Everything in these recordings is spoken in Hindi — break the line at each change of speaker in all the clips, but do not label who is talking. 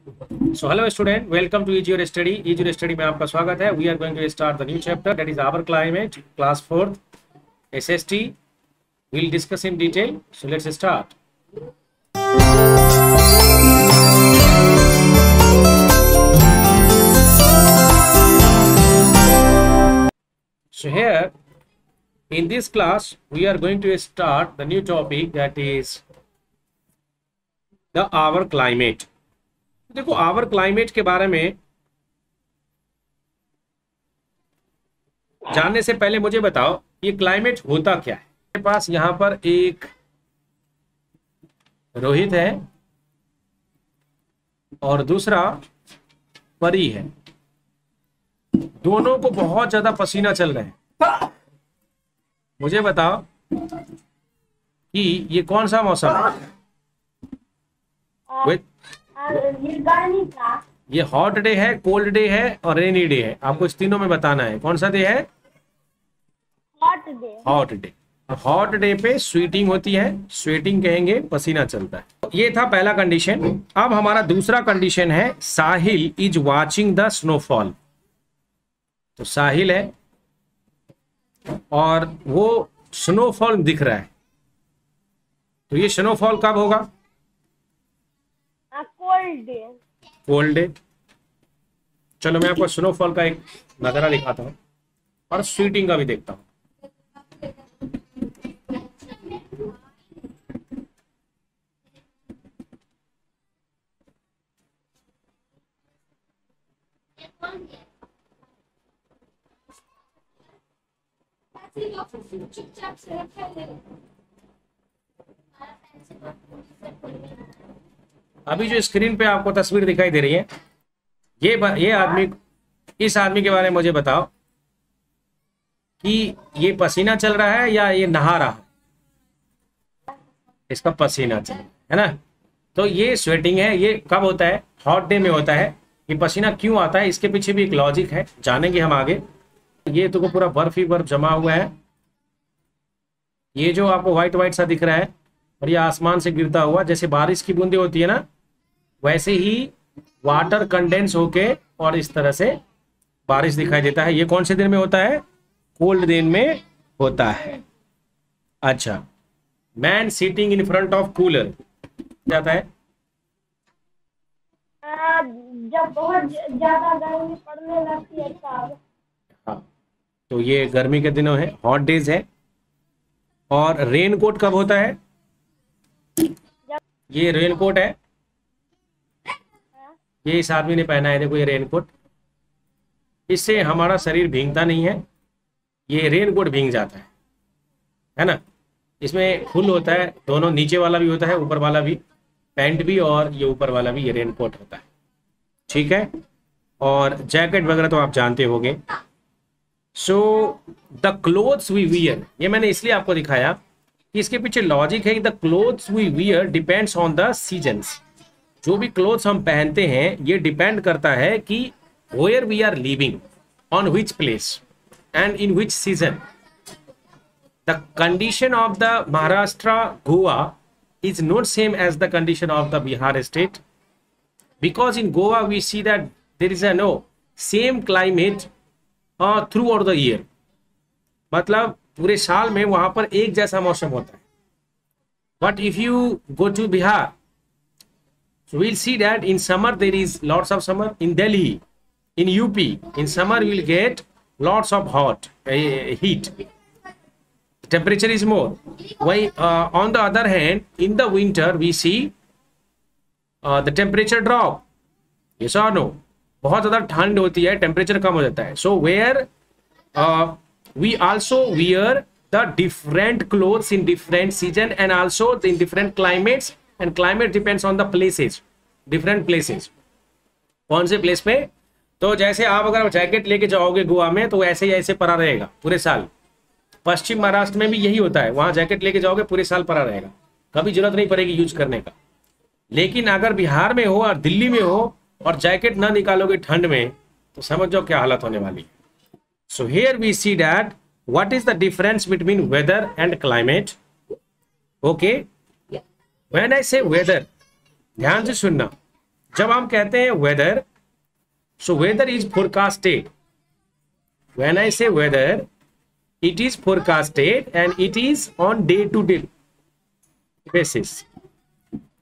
So hello student, welcome to Easy Your Study. Easy Your Study में आपका स्वागत है. We are going to start the new chapter, that is our climate, class 4th SST. We'll discuss in detail. So let's start. So here in this class we are going to start the new topic, that is the our climate. देखो आवर क्लाइमेट के बारे में जानने से पहले मुझे बताओ ये क्लाइमेट होता क्या है. मेरे पास यहां पर एक रोहित है और दूसरा परी है. दोनों को बहुत ज्यादा पसीना चल रहा है. मुझे बताओ कि ये कौन सा मौसम है. ये हॉट डे है, कोल्ड डे है और रेनी डे है. आपको इस तीनों में बताना है कौन सा डे है.
Hot day.
Hot day. Hot day पे स्वेटिंग होती है, स्वेटिंग कहेंगे, पसीना चलता है. ये था पहला कंडीशन. अब हमारा दूसरा कंडीशन है साहिल इज वाचिंग द स्नोफॉल. तो साहिल है और वो स्नोफॉल दिख रहा है. तो ये स्नोफॉल कब होगा.
Cold day.
Cold day. चलो मैं आपको स्नोफॉल का एक नजारा दिखाता हूँ और स्वीटिंग का भी देखता हूँ. अभी जो स्क्रीन पे आपको तस्वीर दिखाई दे रही है, ये आदमी, इस आदमी के बारे में मुझे बताओ कि ये पसीना चल रहा है या ये नहा रहा है. इसका पसीना चल रहा है ना. तो ये स्वेटिंग है. ये कब होता है. हॉट डे में होता है. ये पसीना क्यों आता है इसके पीछे भी एक लॉजिक है, जानेंगे हम आगे. ये तो पूरा बर्फ ही बर्फ जमा हुआ है. ये जो आपको व्हाइट व्हाइट सा दिख रहा है और ये आसमान से गिरता हुआ, जैसे बारिश की बूंदे होती है ना, वैसे ही वाटर कंडेंस होके और इस तरह से बारिश दिखाई देता है. ये कौन से दिन में होता है. कोल्ड दिन में होता है. अच्छा. Man sitting in front of cooler जाता है
जब बहुत ज्यादा गर्मी पड़ने लगती है तब.
हाँ. तो ये गर्मी के दिनों है, हॉट डेज है. और रेन कोट कब होता है. ये रेन कोट है, ये इस आदमी ने पहना है. देखो ये रेन कोट, इससे हमारा शरीर भीगता नहीं है. ये रेन कोट भीग जाता है ना. इसमें फुल होता है, दोनों, नीचे वाला भी होता है, ऊपर वाला भी, पैंट भी और ये ऊपर वाला भी, ये रेन कोट होता है. ठीक है. और जैकेट वगैरह तो आप जानते होंगे. So the clothes we wear, ये मैंने इसलिए आपको दिखाया कि इसके पीछे लॉजिक है. The clothes we wear depends on the seasons. जो भी क्लोथ्स हम पहनते हैं ये डिपेंड करता है कि where we are living, on which place and in which season. The condition of the Maharashtra Goa is not same as the condition of the Bihar state, because in Goa we see that there is a no same climate throughout the year. मतलब पूरे साल में वहां पर एक जैसा मौसम होता है. But if you go to Bihar, so we'll see that in summer there is lots of summer. In Delhi, in UP, in summer we will get lots of hot heat. The temperature is more. Why? On the other hand, in the winter we see the temperature drop. Yes or no? बहुत ज़्यादा ठंड होती है, टेम्परेचर कम हो जाता है. So where we also wear the different clothes in different season and also in different climates. And climate depends on the places, different places. कौन से प्लेस पे. तो जैसे आप अगर जैकेट लेके जाओगे गोवा में तो ऐसे ही ऐसे पड़ा रहेगा पूरे साल. पश्चिम महाराष्ट्र में भी यही होता है, वहां जैकेट लेके जाओगे पूरे साल पड़ा रहेगा, कभी जरूरत नहीं पड़ेगी यूज करने का. लेकिन अगर बिहार में हो और दिल्ली में हो और जैकेट ना निकालोगे ठंड में तो समझ जाओ क्या हालत होने वाली है. So here we see that what is the difference between weather and climate. Okay. When I say weather, ध्यान से सुनना, जब हम कहते हैं weather, so weather is forecasted, when I say weather it is forecasted and it is on day to day basis.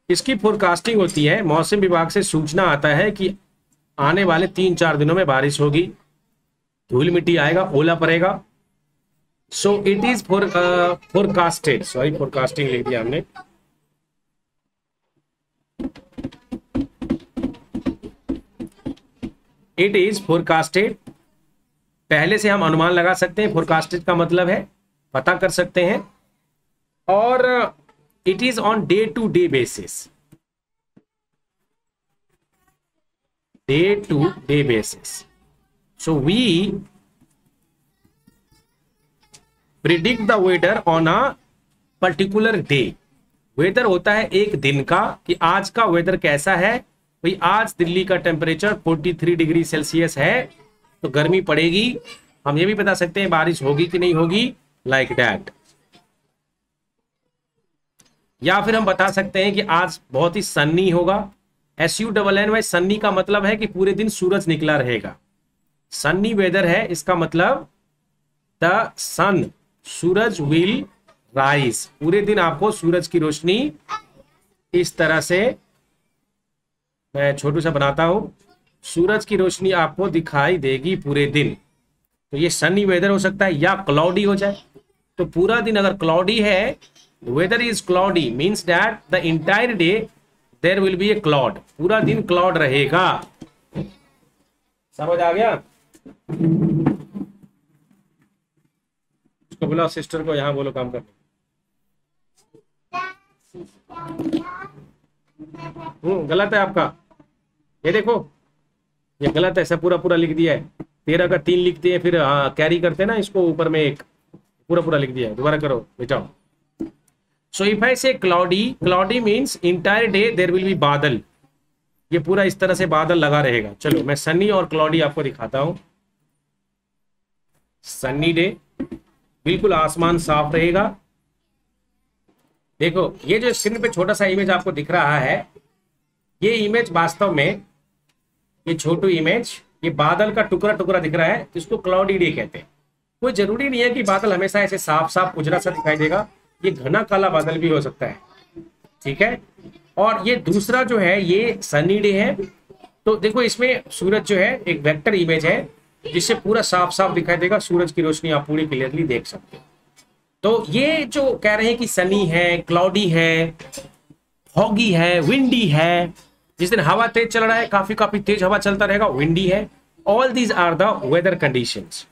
इसकी फोरकास्टिंग होती है, मौसम विभाग से सूचना आता है कि आने वाले 3-4 दिनों में बारिश होगी, धूल मिट्टी आएगा, ओला पड़ेगा। सो it is forecasted, sorry forecasting लिख दिया हमने। इट इज फोरकास्टेड, पहले से हम अनुमान लगा सकते हैं, फोरकास्टेड का मतलब है पता कर सकते हैं। और it is on day to day basis, day to day basis. So we predict the weather on a particular day. Weather होता है एक दिन का, कि आज का वेदर कैसा है। भाई आज दिल्ली का टेम्परेचर 43 डिग्री सेल्सियस है, तो गर्मी पड़ेगी। हम ये भी बता सकते हैं बारिश होगी कि नहीं होगी, लाइक दैट। या फिर हम बता सकते हैं कि आज बहुत ही सन्नी होगा। SUNNY, सन्नी का मतलब है कि पूरे दिन सूरज निकला रहेगा। सन्नी वेदर है, इसका मतलब द सन, सूरज विल राइज, पूरे दिन आपको सूरज की रोशनी इस तरह से, मैं छोटू सा बनाता हूं, सूरज की रोशनी आपको दिखाई देगी पूरे दिन। तो ये सनी वेदर हो सकता है, या क्लाउडी हो जाए। तो पूरा दिन अगर क्लाउडी है, weather is cloudy means that the entire day there will be a cloud, पूरा दिन क्लाउड रहेगा। समझ आ गया? उसको बुलाओ, सिस्टर को यहाँ बोलो काम करने। गलत है आपका, ये देखो ये गलत है, सब पूरा पूरा लिख दिया है। 13 का 3 लिखते हैं, फिर कैरी करते हैं ना इसको, ऊपर में एक पूरा पूरा लिख दिया है। दोबारा करो, बेटाओ। सो if I say cloudy, cloudy means entire day there will be बादल, ये पूरा इस तरह से बादल लगा रहेगा। चलो मैं सनी और क्लाउडी आपको दिखाता हूं। सन्नी डे, बिल्कुल आसमान साफ रहेगा। देखो ये जो स्क्रीन पे छोटा सा इमेज आपको दिख रहा है, ये इमेज वास्तव में, ये छोटू इमेज, ये बादल का टुकड़ा टुकड़ा दिख रहा है, इसको क्लाउडी डे कहते हैं। कोई जरूरी नहीं है कि बादल हमेशा ऐसे साफ साफ उजरा सा दिखाई देगा, ये घना काला बादल भी हो सकता है, ठीक है। और ये दूसरा जो है ये सनी डे है। तो देखो इसमें सूरज जो है एक वेक्टर इमेज है, जिससे पूरा साफ साफ दिखाई देगा, सूरज की रोशनी आप पूरी क्लियरली देख सकते हो। तो ये जो कह रहे हैं कि सनी है, क्लाउडी है, फॉगी है, विंडी है, जिस दिन हवा तेज चल रहा है, काफी तेज हवा चलता रहेगा, विंडी है। All these are the weather conditions,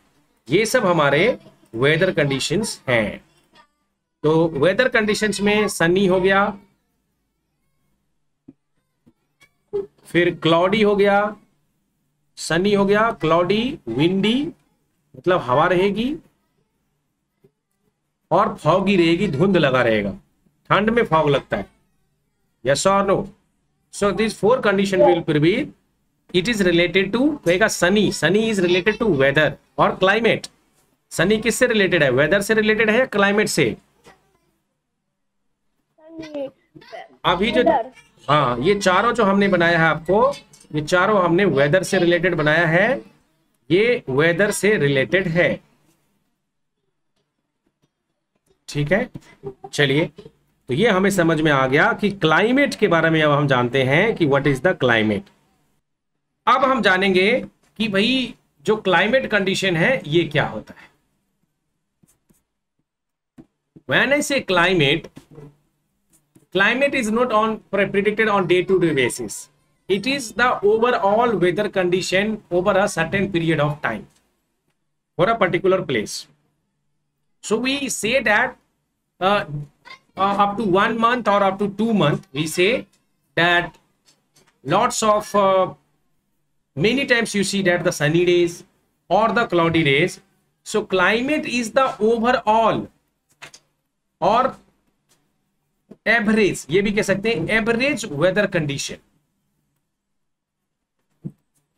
ये सब हमारे वेदर कंडीशंस हैं। तो वेदर कंडीशंस में सनी हो गया, फिर क्लाउडी हो गया, सनी हो गया, क्लाउडी, विंडी मतलब हवा रहेगी, और फॉगी रहेगी, धुंध लगा रहेगा। ठंड में फॉग लगता है, यस और no? So this 4 condition will prevail. It is related to, कहेगा sunny, sunny is related to weather और क्लाइमेट। सनी किससे रिलेटेड है, वेदर से रिलेटेड है या क्लाइमेट से? अभी जो, हाँ ये चारों जो हमने बनाया है आपको, ये चारों हमने वेदर से रिलेटेड बनाया है, ये वेदर से रिलेटेड है, ठीक है। चलिए, तो ये हमें समझ में आ गया कि क्लाइमेट के बारे में अब हम जानते हैं कि व्हाट इज द क्लाइमेट। अब हम जानेंगे कि भाई जो क्लाइमेट कंडीशन है ये क्या होता है। व्हेन आई से climate, climate is not on predicted on day to day basis. It is the overall weather condition over a certain period of time for a particular place. So we say that up to 1 month or up to 2 months, we say that lots of many times you see that the sunny days or the cloudy days. So climate is the overall or average, ये भी कह सकते हैं average weather condition,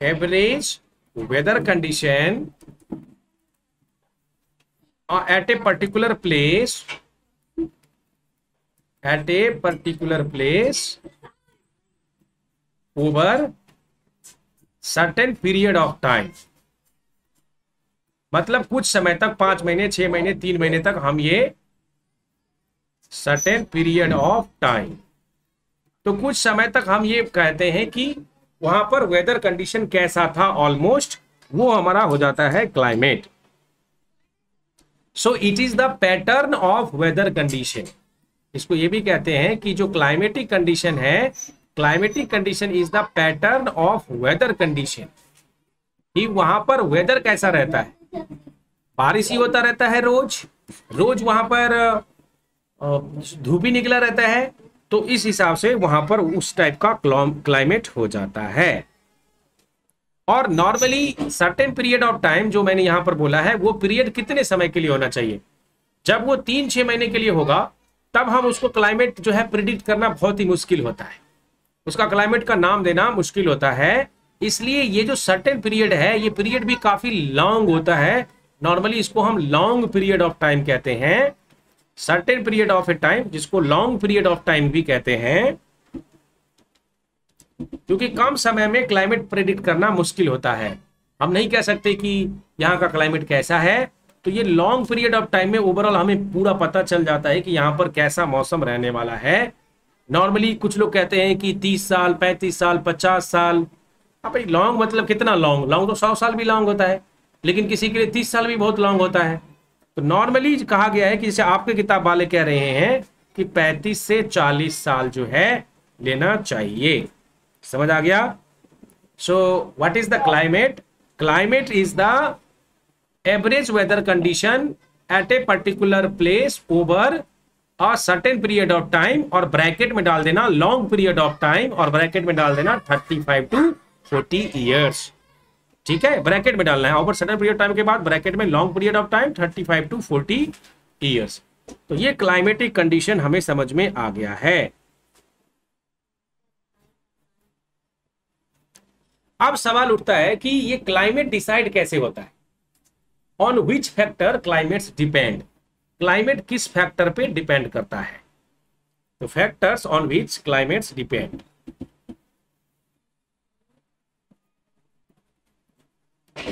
average weather condition at a particular place, at a particular place over certain period of time, मतलब कुछ समय तक, 5 महीने, 6 महीने, 3 महीने तक हम ये सर्टेन पीरियड ऑफ टाइम, तो कुछ समय तक हम ये कहते हैं कि वहां पर वेदर कंडीशन कैसा था ऑलमोस्ट, वो हमारा हो जाता है climate. So it is the pattern of weather condition. इसको ये भी कहते हैं कि जो क्लाइमेटिक कंडीशन है, climatic condition is the pattern of weather condition, कि वहां पर वेदर कैसा रहता है, बारिश ही होता रहता है रोज रोज, वहां पर धूप ही निकला रहता है, तो इस हिसाब से वहां पर उस टाइप का क्लाइमेट हो जाता है। और normally certain period of time जो मैंने यहां पर बोला है, वो पीरियड कितने समय के लिए होना चाहिए, जब वो 3-6 महीने के लिए होगा, तब हम उसको क्लाइमेट जो है प्रिडिक्ट करना बहुत ही मुश्किल होता है, उसका क्लाइमेट का नाम देना मुश्किल होता है। इसलिए ये जो सर्टेन पीरियड है, ये पीरियड भी काफी लॉन्ग होता है, नॉर्मली इसको हम लॉन्ग पीरियड ऑफ टाइम कहते हैं, certain period of A time, जिसको लॉन्ग पीरियड ऑफ टाइम भी कहते हैं, क्योंकि कम समय में क्लाइमेट प्रेडिक्ट करना मुश्किल होता है। हम नहीं कह सकते कि यहाँ का क्लाइमेट कैसा है, तो ये लॉन्ग पीरियड ऑफ टाइम में ओवरऑल हमें पूरा पता चल जाता है कि यहाँ पर कैसा मौसम रहने वाला है। नॉर्मली कुछ लोग कहते हैं कि 30 साल, 35 साल, 50 साल। अब भाई लॉन्ग मतलब कितना लॉन्ग, लॉन्ग तो 100 साल भी लॉन्ग होता है, लेकिन किसी के लिए 30 साल भी बहुत लॉन्ग होता है। तो नॉर्मली कहा गया है कि जैसे आपके किताब वाले कह रहे हैं कि 35 से 40 साल जो है लेना चाहिए। समझ आ गया? So what is the climate? Climate is the average weather condition at a particular place over a certain period of time, और ब्रैकेट में डाल देना लॉन्ग पीरियड ऑफ टाइम, और ब्रैकेट में डाल देना 35 to 40 ईयर्स। ठीक है, ब्रैकेट में डालना है, ओवर सर्टेन पीरियड टाइम के बाद ब्रैकेट में long period of time 35 to 40 years. तो ये क्लाइमेटिक कंडीशन हमें समझ में आ गया है। अब सवाल उठता है कि ये क्लाइमेट डिसाइड कैसे होता है, on which factor climates depend, climate किस फैक्टर पे डिपेंड करता है। तो factors on which climates depend,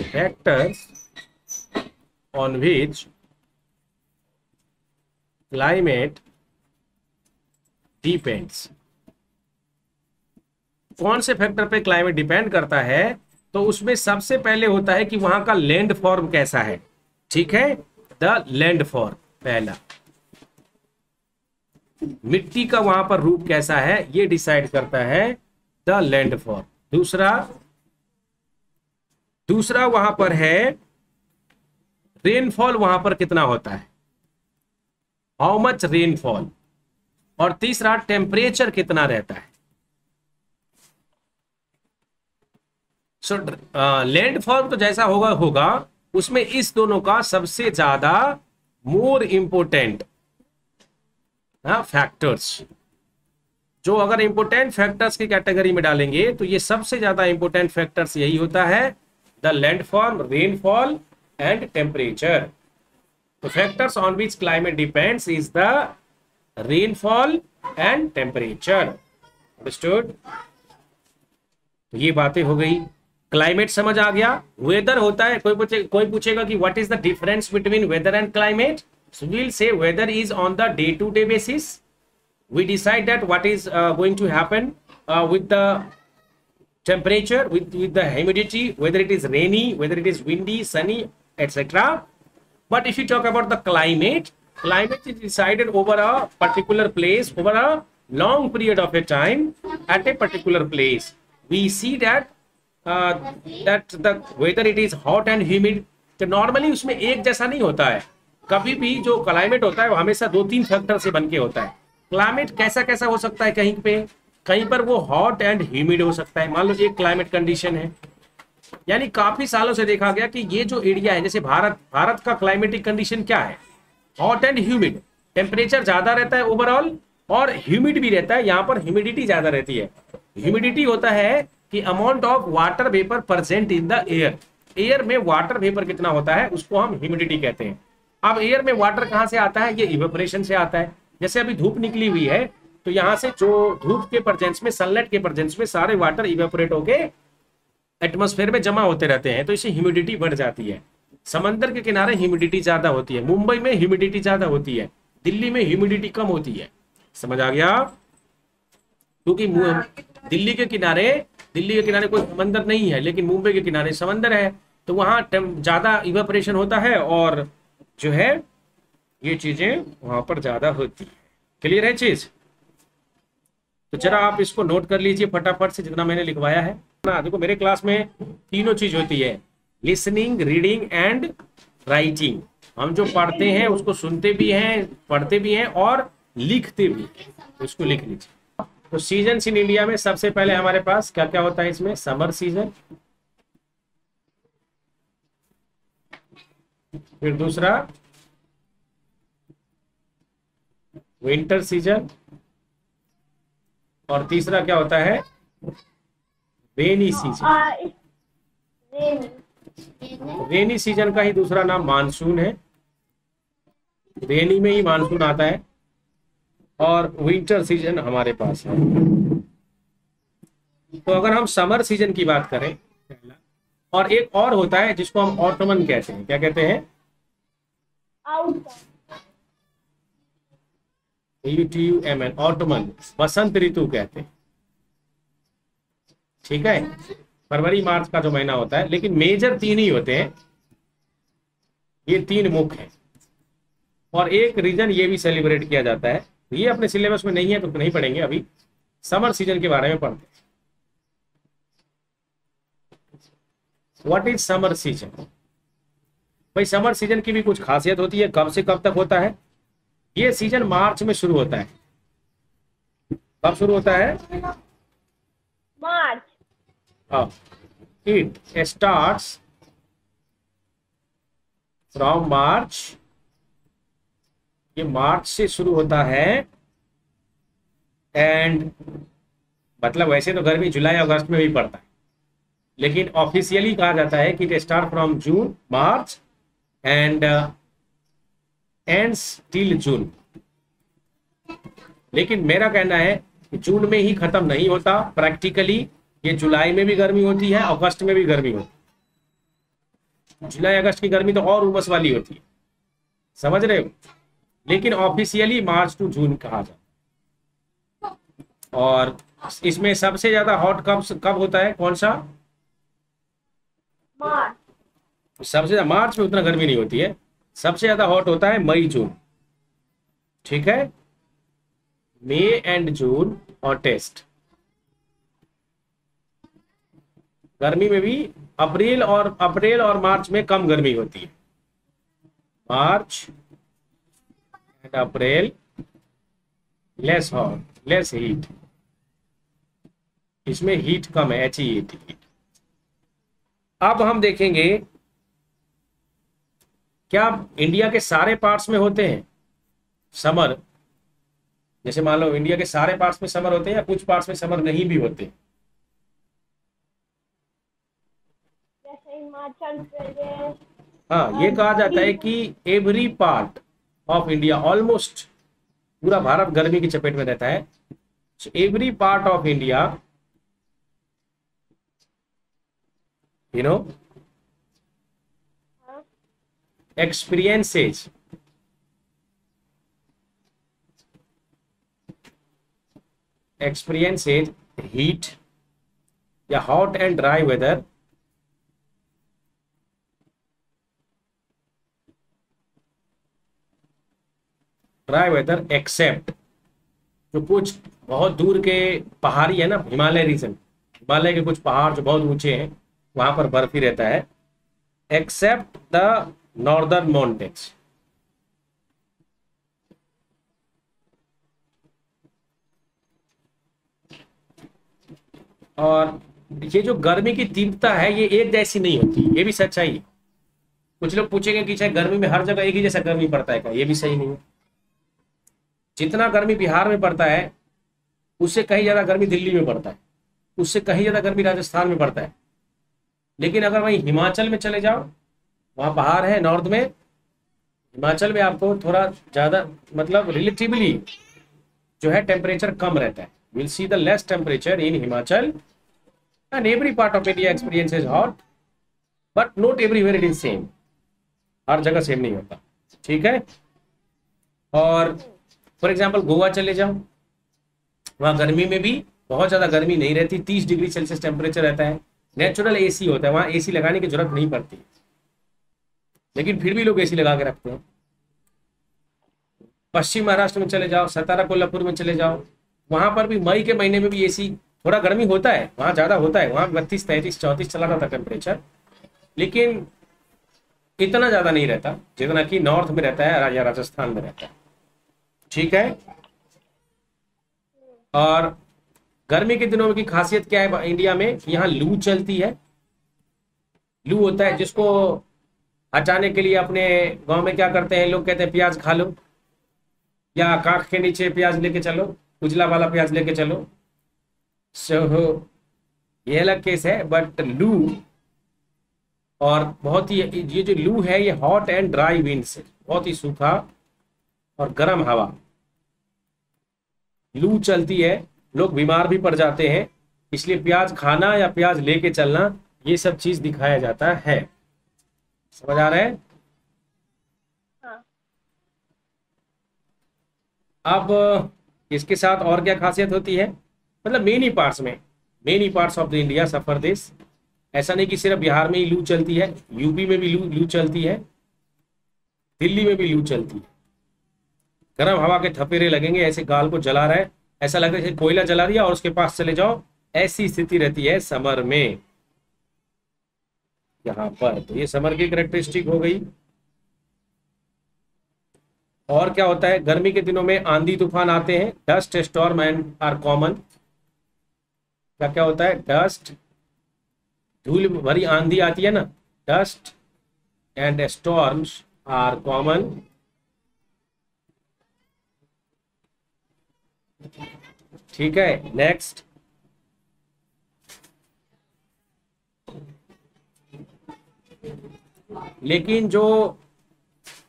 factors on which climate depends। कौन से फैक्टर पे क्लाइमेट डिपेंड करता है? तो उसमें सबसे पहले होता है कि वहां का लैंड फॉर्म कैसा है। ठीक है, द लैंड फॉर्म पहला, मिट्टी का वहां पर रूप कैसा है, ये डिसाइड करता है द लैंड फॉर्म। दूसरा वहां पर है रेनफॉल, वहां पर कितना होता है, हाउ मच रेनफॉल। और तीसरा टेम्परेचर कितना रहता है। सो लैंडफॉल तो जैसा होगा उसमें इस दोनों का सबसे ज्यादा मोर इंपोर्टेंट फैक्टर्स, जो अगर इंपोर्टेंट फैक्टर्स की कैटेगरी में डालेंगे तो ये सबसे ज्यादा इंपोर्टेंट फैक्टर्स यही होता है, the landfall, rainfall and temperature. तो factors on which climate depends is the rainfall and temperature. Understood? तो ये बातें हो गई, क्लाइमेट समझ आ गया। वेदर होता है, कोई पूछेगा कि what is the difference between weather and climate, so we will say weather is on the day to day basis, we decide that what is going to happen with the temperature, with the humidity, whether it is rainy, whether it is windy, sunny, etc. But if you talk about the climate is decided over a particular place, over a long period of a time at a particular place. We see that that the whether it is hot and humid, तो normally उसमें एक जैसा नहीं होता है। कभी भी जो क्लाइमेट होता है वो हमेशा 2-3 फैक्टर से बन के होता है। क्लाइमेट कैसा कैसा हो सकता है, कहीं पर वो हॉट एंड ह्यूमिड हो सकता है। मान लो एक क्लाइमेट कंडीशन है, यानी काफी सालों से देखा गया कि ये जो एरिया है, जैसे भारत का क्लाइमेटिक कंडीशन क्या है, हॉट एंड ह्यूमिड, टेम्परेचर ज्यादा रहता है ओवरऑल और ह्यूमिड भी रहता है। यहाँ पर ह्यूमिडिटी ज्यादा रहती है। ह्यूमिडिटी होता है कि amount of water vapour present in the air, air में वाटर वेपर कितना होता है उसको हम ह्यूमिडिटी कहते हैं। अब एयर में वाटर कहाँ से आता है, ये इवेपोरेशन से आता है। जैसे अभी धूप निकली हुई है तो यहाँ से जो धूप के प्रेजेंस में, सनलाइट के प्रेजेंस में सारे वाटर इवेपोरेट होके एटमॉस्फेयर में जमा होते रहते हैं, तो इससे ह्यूमिडिटी बढ़ जाती है। समंदर के किनारे ह्यूमिडिटी ज्यादा होती है, मुंबई में ह्यूमिडिटी ज्यादा होती है, दिल्ली में ह्यूमिडिटी कम होती है। समझ आ गया? क्योंकि दिल्ली के किनारे कोई समंदर नहीं है, लेकिन मुंबई के किनारे समंदर है, तो वहां ज्यादा इवेपोरेशन होता है और जो है ये चीजें वहां पर ज्यादा होती है। क्लियर है चीज? तो जरा आप इसको नोट कर लीजिए फटाफट से, जितना मैंने लिखवाया है ना। देखो मेरे क्लास में तीनों चीज होती है, लिसनिंग, रीडिंग एंड राइटिंग। हम जो पढ़ते हैं उसको सुनते भी हैं, पढ़ते भी हैं और लिखते भी हैं, उसको लिख लीजिए। तो सीजन्स इन इंडिया में सबसे पहले हमारे पास क्या क्या होता है इसमें? समर सीजन, फिर दूसरा विंटर सीजन, और तीसरा क्या होता है? Rainy season. रेनी सीजन का ही दूसरा नाम मानसून है, रेनी में ही मानसून आता है। और विंटर सीजन हमारे पास है। तो अगर हम समर सीजन की बात करें, और एक और होता है जिसको हम ऑटमन कहते हैं। क्या कहते हैं? UTUMN, ऑटमन, बसंत ऋतु कहते हैं। ठीक है, फरवरी मार्च का जो महीना होता है, लेकिन मेजर तीन ही होते हैं, ये तीन मुख्य हैं। और एक रीजन ये भी सेलिब्रेट किया जाता है, ये अपने सिलेबस में नहीं है तो नहीं पढ़ेंगे, अभी समर सीजन के बारे में पढ़ते हैं। What is summer season? भाई समर सीजन की भी कुछ खासियत होती है। कब से कब तक होता है? ये सीजन मार्च में शुरू होता है। कब शुरू होता है?
मार्च।
इट स्टार्ट्स फ्रॉम मार्च, ये मार्च से शुरू होता है। एंड मतलब वैसे तो गर्मी जुलाई अगस्त में भी पड़ता है, लेकिन ऑफिशियली कहा जाता है कि it start from June, March and ends till June. लेकिन मेरा कहना है कि जून में ही खत्म नहीं होता, प्रैक्टिकली ये जुलाई में भी गर्मी होती है, अगस्त में भी गर्मी होती है। जुलाई अगस्त की गर्मी तो और उमस वाली होती है, समझ रहे हो? लेकिन ऑफिशियली मार्च टू जून कहा जाता है। और इसमें सबसे ज्यादा हॉट कब होता है? कौन सा?
मार्च।
सबसे ज्यादा मार्च में उतना गर्मी नहीं होती है, सबसे ज्यादा हॉट होता है मई जून। ठीक है, मई एंड जून हॉटेस्ट। गर्मी में भी अप्रैल और मार्च में कम गर्मी होती है। March and April less hot, less heat, इसमें हीट कम है, HEAT हीट। अब हम देखेंगे क्या इंडिया के सारे पार्ट्स में होते हैं समर? जैसे मान लो इंडिया के सारे पार्ट्स में समर होते हैं या कुछ पार्ट्स में समर नहीं भी होते?
जैसे हिमाचल प्रदेश।
हाँ, ये कहा जाता है कि every part of India, almost पूरा भारत गर्मी की चपेट में रहता है। Every part of India, you know, experiences heat या hot and dry weather except जो कुछ बहुत दूर के पहाड़ी है ना, हिमालय रीजन, हिमालय के कुछ पहाड़ जो बहुत ऊंचे हैं वहां पर बर्फ ही रहता है, एक्सेप्ट द नॉर्दर्न माउंटेन्स। और ये जो गर्मी की तीव्रता है ये एक जैसी नहीं होती, ये भी सच्चाई है। कुछ लोग पूछेंगे कि चाहे गर्मी में हर जगह एक ही जैसा गर्मी पड़ता है क्या? ये भी सही नहीं है। जितना गर्मी बिहार में पड़ता है उससे कहीं ज्यादा गर्मी दिल्ली में पड़ता है, उससे कहीं ज्यादा गर्मी राजस्थान में पड़ता है। लेकिन अगर वहीं हिमाचल में चले जाओ, वहाँ पहाड़ है नॉर्थ में, हिमाचल में आपको थोड़ा ज़्यादा, मतलब रिलेटिवली जो है टेम्परेचर कम रहता है। Will see the less temperature in Himachal and every part of India experiences hot but not everywhere it is same. हर जगह सेम नहीं होता, ठीक है। और फॉर एग्जाम्पल गोवा चले जाओ, वहाँ गर्मी में भी बहुत ज़्यादा गर्मी नहीं रहती, 30 डिग्री सेल्सियस टेम्परेचर रहता है, नेचुरल एसी होता है, वहाँ एसी लगाने की जरूरत नहीं पड़ती, लेकिन फिर भी लोग एसी लगा के रखते हैं। पश्चिम महाराष्ट्र में चले जाओ, सतारा कोल्हापुर में चले जाओ, वहाँ पर भी मई के महीने में भी एसी, थोड़ा गर्मी होता है वहाँ, ज़्यादा होता है वहाँ, 32, 33, 34 चला जाता टेम्परेचर, लेकिन इतना ज़्यादा नहीं रहता जितना कि नॉर्थ में रहता है या राजस्थान में रहता है, ठीक है। और गर्मी के दिनों की खासियत क्या है इंडिया में, यहाँ लू चलती है। लू होता है जिसको हटाने के लिए अपने गांव में क्या करते हैं लोग, कहते हैं प्याज खा लो, या काख के नीचे प्याज लेके चलो, उजला वाला प्याज लेके चलो। सो ये अलग केस है, बट लू, और बहुत ही ये जो लू है ये हॉट एंड ड्राई विंड से, बहुत ही सूखा और गर्म हवा, लू चलती है, लोग बीमार भी पड़ जाते हैं, इसलिए प्याज खाना या प्याज लेके चलना ये सब चीज दिखाया जाता है। समझ आ रहा है?
हाँ।
अब इसके साथ और क्या खासियत होती है, मतलब many parts of the India suffer this. ऐसा नहीं कि सिर्फ बिहार में ही लू चलती है, यूपी में भी लू चलती है, दिल्ली में भी लू चलती है। गर्म हवा के थपेरे लगेंगे, ऐसे गाल को जला रहा है, ऐसा लग रहा है कोयला जला दिया और उसके पास चले जाओ, ऐसी स्थिति रहती है समर में यहाँ पर। तो ये समर की कैरेक्टरिस्टिक हो गई। और क्या होता है, गर्मी के दिनों में आंधी तूफान आते हैं, dust storm and are common. क्या क्या होता है, डस्ट, धूल भरी आंधी आती है ना, dust and storms are common. ठीक है, नेक्स्ट। लेकिन जो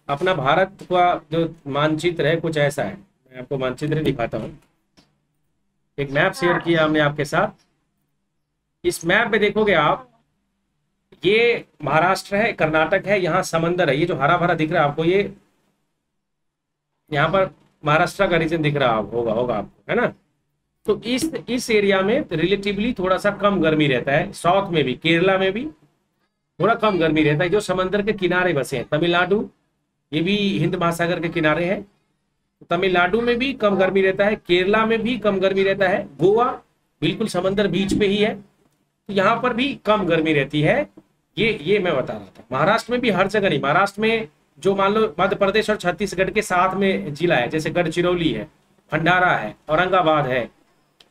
अपना भारत का जो मानचित्र है कुछ ऐसा है, मैं आपको मानचित्र दिखाता हूं। एक मैप शेयर किया हमने आपके साथ। इस मैप में देखोगे आप, ये महाराष्ट्र है, कर्नाटक है, यहाँ समंदर है, ये जो हरा भरा दिख रहा है आपको, ये यहाँ पर महाराष्ट्र का रीजन दिख रहा होगा आपको, है ना। तो इस एरिया में रिलेटिवली थोड़ा सा कम गर्मी रहता है। साउथ में भी, केरला में भी थोड़ा कम गर्मी रहता है, जो समंदर के किनारे बसे हैं। तमिलनाडु, ये भी हिंद महासागर के किनारे है, तो तमिलनाडु में भी कम गर्मी रहता है, केरला में भी कम गर्मी रहता है, गोवा बिल्कुल समंदर बीच पे ही है, तो यहाँ पर भी कम गर्मी रहती है। ये मैं बता रहा था। महाराष्ट्र में भी हर जगह नहीं, महाराष्ट्र में जो मान लो मध्य प्रदेश और छत्तीसगढ़ के साथ में जिला है, जैसे गढ़चिरौली है, भंडारा है, औरंगाबाद है,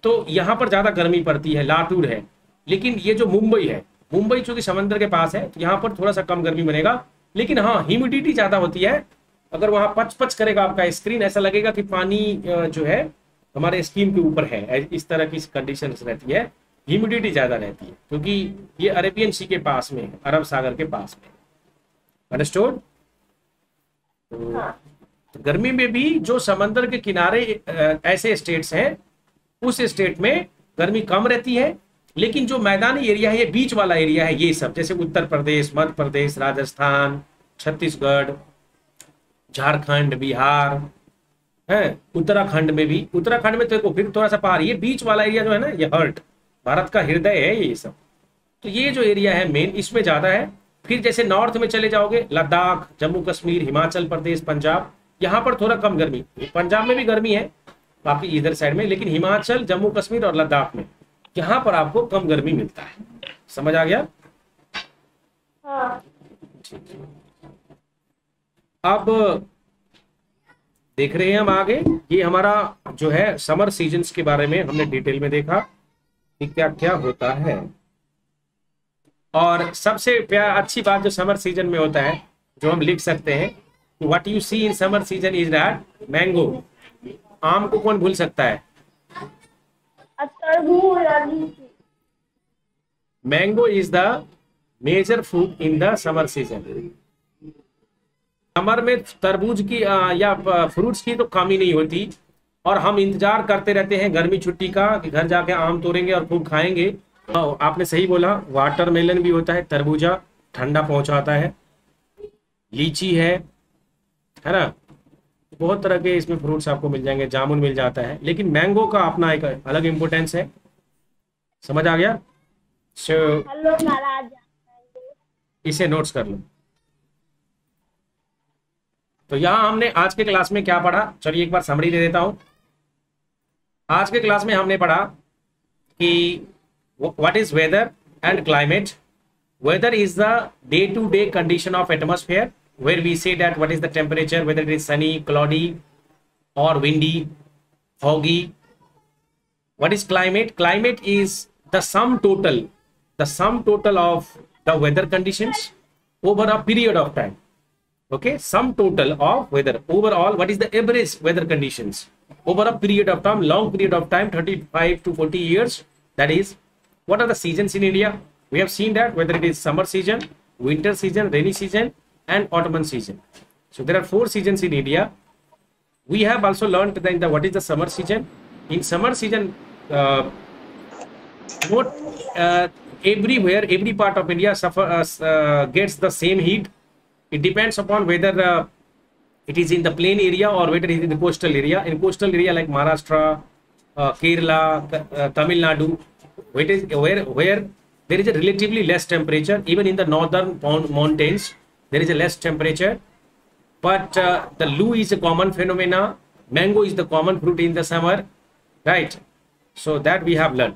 तो यहाँ पर ज्यादा गर्मी पड़ती है, लातूर है। लेकिन ये जो मुंबई है, मुंबई चूंकि समंदर के पास है, तो यहाँ पर थोड़ा सा कम गर्मी बनेगा, लेकिन हाँ ह्यूमिडिटी ज्यादा होती है। अगर वहां पच पच करेगा आपका स्क्रीन, ऐसा लगेगा कि पानी जो है हमारे स्किन के ऊपर है, इस तरह की कंडीशन रहती है। ह्यूमिडिटी ज्यादा रहती है क्योंकि ये अरेबियन सी के पास में है, अरब सागर के पास में। अंडरस्टूड? तो गर्मी में भी जो समंदर के किनारे ऐसे स्टेट्स हैं, उस स्टेट में गर्मी कम रहती है, लेकिन जो मैदानी एरिया है, ये बीच वाला एरिया है, ये सब जैसे उत्तर प्रदेश, मध्य प्रदेश, राजस्थान, छत्तीसगढ़, झारखंड, बिहार है, उत्तराखंड में भी, उत्तराखंड में तो फिर थोड़ा सा पहाड़, ये बीच वाला एरिया जो है ना, ये हर्ट, भारत का हृदय है ये सब। तो ये जो एरिया है मेन, इसमें ज्यादा है। फिर जैसे नॉर्थ में चले जाओगे, लद्दाख, जम्मू कश्मीर, हिमाचल प्रदेश, पंजाब, यहाँ पर थोड़ा कम गर्मी। पंजाब में भी गर्मी है बाकी इधर साइड में, लेकिन हिमाचल, जम्मू कश्मीर और लद्दाख में यहाँ पर आपको कम गर्मी मिलता है। समझ आ गया?
हाँ।
अब देख रहे हैं हम आगे, ये हमारा जो है समर सीजन्स के बारे में हमने डिटेल में देखा कि क्या क्या होता है। और सबसे अच्छी बात जो समर सीजन में होता है, जो हम लिख सकते हैं, what you see in summer season is that mango. आम को कौन भूल सकता है?
तरबूज और लीची।
Mango is the major fruit in the summer season. Summer में तरबूज की या फ्रूट्स की तो कमी नहीं होती, और हम इंतजार करते रहते हैं गर्मी छुट्टी का कि घर जाके आम तोड़ेंगे और खूब खाएंगे। तो आपने सही बोला, वाटरमेलन भी होता है, तरबूजा ठंडा पहुंचाता है, लीची है ना, बहुत तरह के इसमें फ्रूट्स आपको मिल जाएंगे, जामुन मिल जाता है। लेकिन मैंगो का अपना एक अलग इंपोर्टेंस है, समझ आ गया? सो
हेलो महाराज,
इसे नोट्स कर लो। तो यहाँ हमने आज के क्लास में क्या पढ़ा, चलिए एक बार समरी दे देता हूं। आज के क्लास में हमने पढ़ा कि what is weather and climate. Weather is the day to day condition of atmosphere where we say that what is the temperature, whether it is sunny, cloudy or windy, foggy. What is climate? Climate is the sum total of the weather conditions over a period of time. Okay, sum total of weather overall. What is the average weather conditions over a period of time, long period of time, 35 to 40 years? That is, what are the seasons in India? We have seen that whether it is summer season, winter season, rainy season and autumn season. So there are 4 seasons in India. We have also learned then what is the summer season. In summer season, not everywhere, every part of India gets the same heat. It depends upon whether it is in the plain area or whether it is in the coastal area. In coastal area like Maharashtra, Kerala, Tamil Nadu, where there is a relatively less temperature. Even in the northern mountains, there is a less temperature, but the loo is a common phenomena. Mango is the common fruit in the summer, right? So that we have learned.